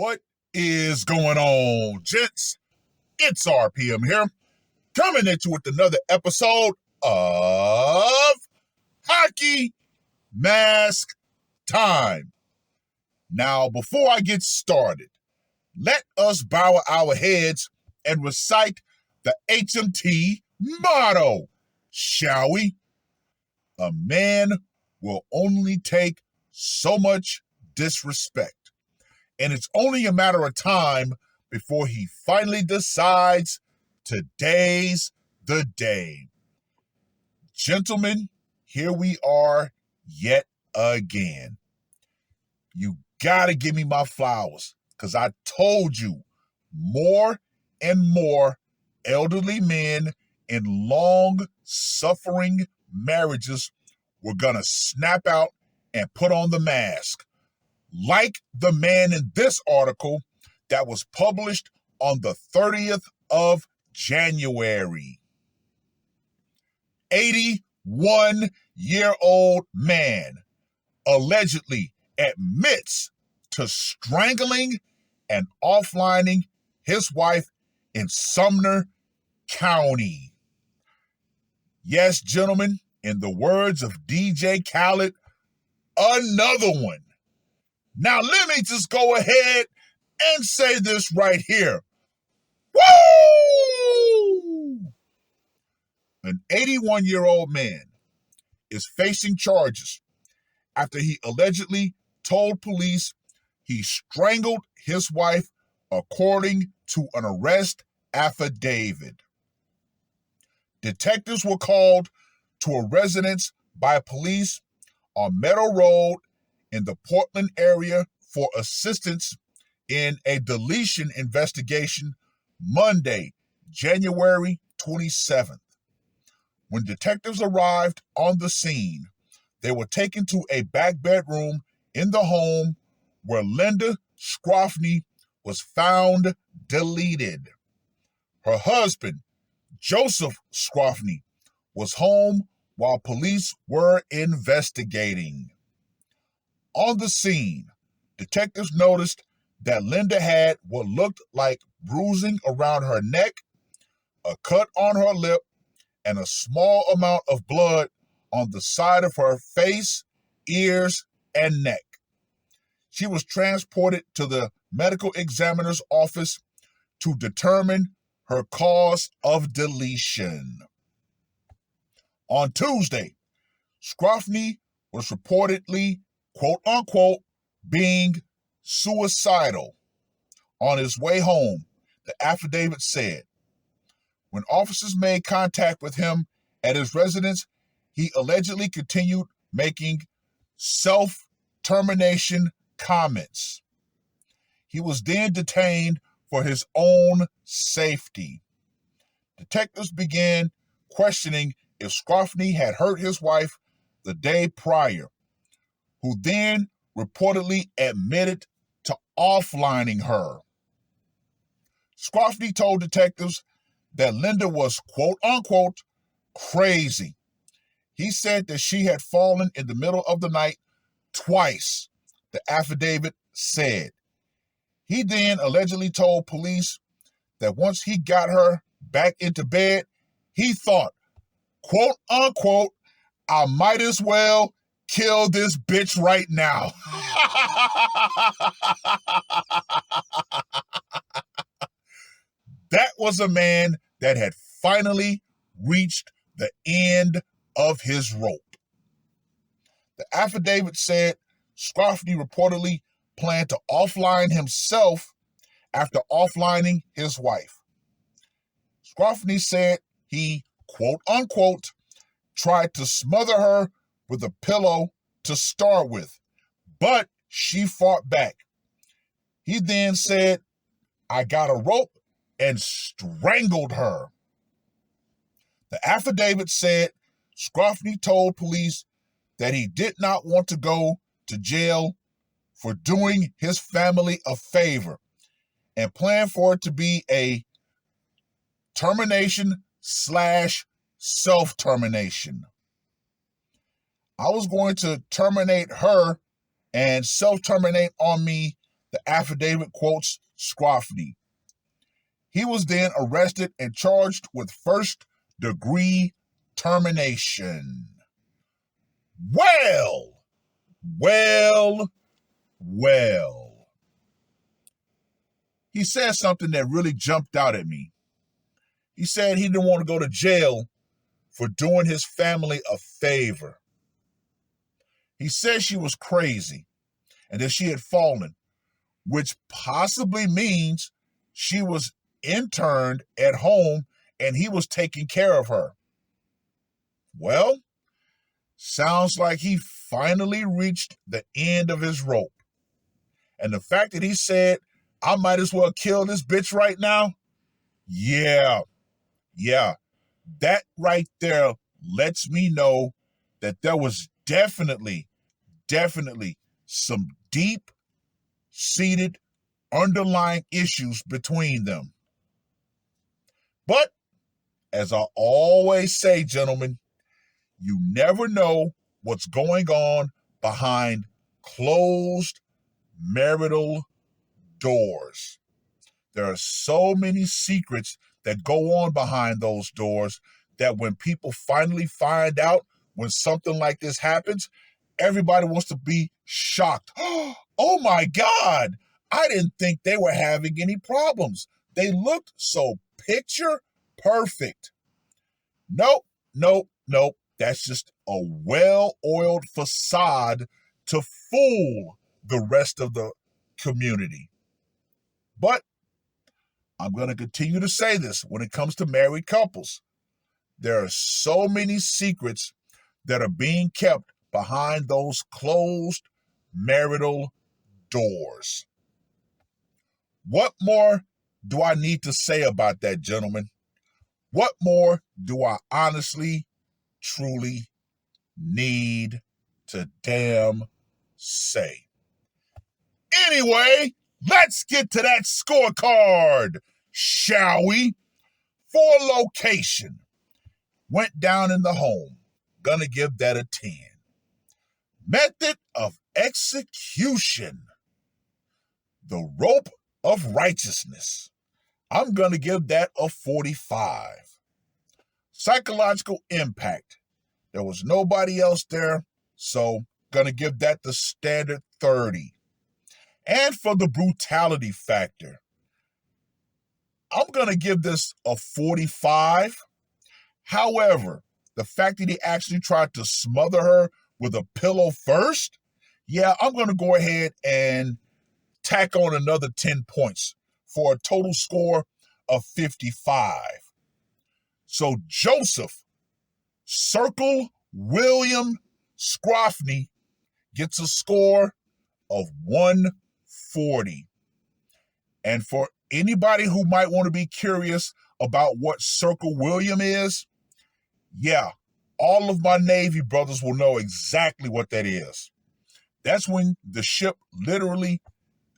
What is going on, gents? It's R.P.M. here, coming at you with another episode of Hockey Mask Time. Now, before I get started, let us bow our heads and recite the HMT motto, shall we? A man will only take so much disrespect, and it's only a matter of time before he finally decides today's the day. Gentlemen, here we are yet again. You gotta give me my flowers, because I told you more and more elderly men in long-suffering marriages were gonna snap out and put on the mask. Like the man in this article that was published on the 30th of January. 81-year-old man allegedly admits to strangling and offlining his wife in Sumner County. Yes, gentlemen, in the words of DJ Khaled, another one. Now, let me just go ahead and say this right here. Woo! An 81-year-old man is facing charges after he allegedly told police he strangled his wife, according to an arrest affidavit. Detectives were called to a residence by police on Meadow Road in the Portland area for assistance in a deletion investigation Monday, January 27th. When detectives arrived on the scene, they were taken to a back bedroom in the home where Linda Scrofny was found deleted. Her husband, Joseph Scrofny, was home while police were investigating. On the scene, detectives noticed that Linda had what looked like bruising around her neck, a cut on her lip, and a small amount of blood on the side of her face, ears, and neck. She was transported to the medical examiner's office to determine her cause of deletion. On Tuesday, Scrofny was reportedly, quote-unquote, being suicidal on his way home, the affidavit said. When officers made contact with him at his residence, he allegedly continued making self-termination comments. He was then detained for his own safety. Detectives began questioning if Scrofny had hurt his wife the day prior, who then reportedly admitted to offlining her. Scrofny told detectives that Linda was, quote-unquote, crazy. He said that she had fallen in the middle of the night twice, the affidavit said. He then allegedly told police that once he got her back into bed, he thought, quote-unquote, I might as well kill this bitch right now. That was a man that had finally reached the end of his rope. The affidavit said Scrofny reportedly planned to offline himself after offlining his wife. Scrofny said he, quote-unquote, tried to smother her with a pillow to start with, but she fought back. He then said, I got a rope and strangled her. The affidavit said Scrofny told police that he did not want to go to jail for doing his family a favor and planned for it to be a termination/self-termination. I was going to terminate her and self-terminate on me The affidavit quotes Scrofny. He was then arrested and charged with first-degree termination. Well. He said something that really jumped out at me. He said he didn't want to go to jail for doing his family a favor. He said she was crazy and that she had fallen, which possibly means she was interned at home and he was taking care of her. Well, sounds like he finally reached the end of his rope. And the fact that he said, I might as well kill this bitch right now, yeah, that right there lets me know that there was definitely some deep-seated underlying issues between them. But, as I always say, gentlemen, you never know what's going on behind closed marital doors. There are so many secrets that go on behind those doors that when people finally find out when something like this happens, everybody wants to be shocked. Oh my God, I didn't think they were having any problems. They looked so picture perfect. Nope. That's just a well-oiled facade to fool the rest of the community. But I'm going to continue to say this when it comes to married couples. There are so many secrets that are being kept behind those closed marital doors. What more do I need to say about that, gentlemen? What more do I honestly, truly need to damn say? Anyway, let's get to that scorecard, shall we? For location, went down in the home. Gonna give that a 10. Method of execution, the rope of righteousness. I'm gonna give that a 45. Psychological impact. There was nobody else there, so gonna give that the standard 30. And for the brutality factor, I'm going to give this a 45. However, the fact that he actually tried to smother her with a pillow first, yeah, I'm going to go ahead and tack on another 10 points for a total score of 55. So Joseph Circle William Scrofny gets a score of 140. And for anybody who might want to be curious about what Circle William is, yeah, all of my Navy brothers will know exactly what that is. That's when the ship literally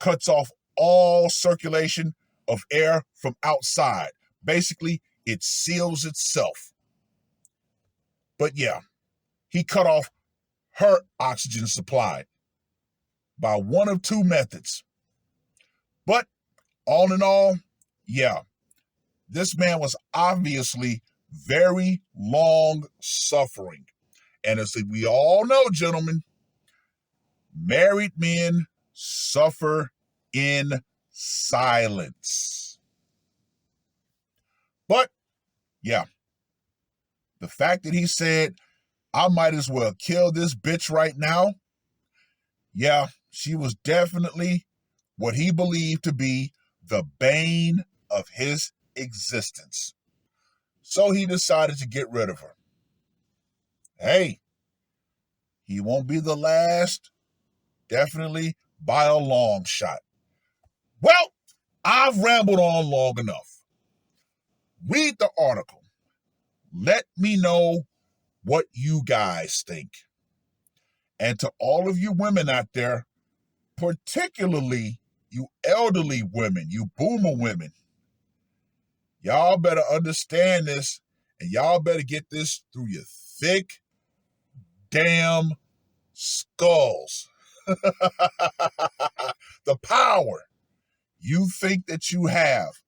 cuts off all circulation of air from outside. Basically, it seals itself. But yeah, he cut off her oxygen supply by one of two methods. But all in all, yeah, this man was obviously very long suffering. And as we all know, gentlemen, married men suffer in silence. But yeah, the fact that he said, I might as well kill this bitch right now. Yeah, she was definitely what he believed to be the bane of his existence. So he decided to get rid of her. Hey, he won't be the last, definitely by a long shot. Well, I've rambled on long enough. Read the article. Let me know what you guys think. And to all of you women out there, particularly you elderly women, you boomer women, y'all better understand this and y'all better get this through your thick, damn skulls. The power you think that you have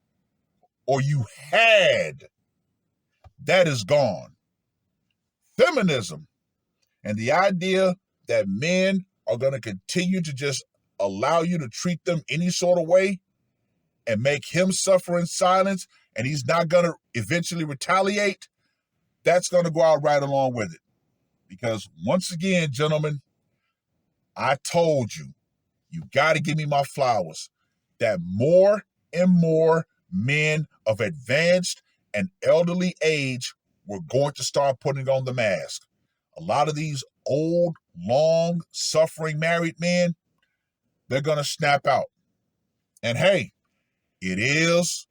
or you had, that is gone. Feminism and the idea that men are going to continue to just allow you to treat them any sort of way and make him suffer in silence, and he's not going to eventually retaliate, that's going to go out right along with it. Because once again, gentlemen, I told you, you got to give me my flowers, that more and more men of advanced and elderly age were going to start putting on the mask. A lot of these old, long, suffering married men, they're going to snap out. And hey, it is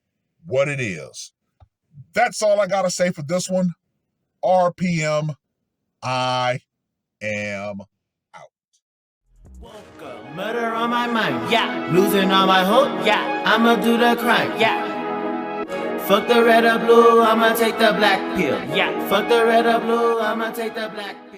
what it is. That's all I got to say for this one. R.P.M. I am out. Woke up, murder on my mind, yeah. Losing all my hope, yeah. I'ma do the crime, yeah. Fuck the red or blue, I'ma take the black pill, yeah. Fuck the red or blue, I'ma take the black pill.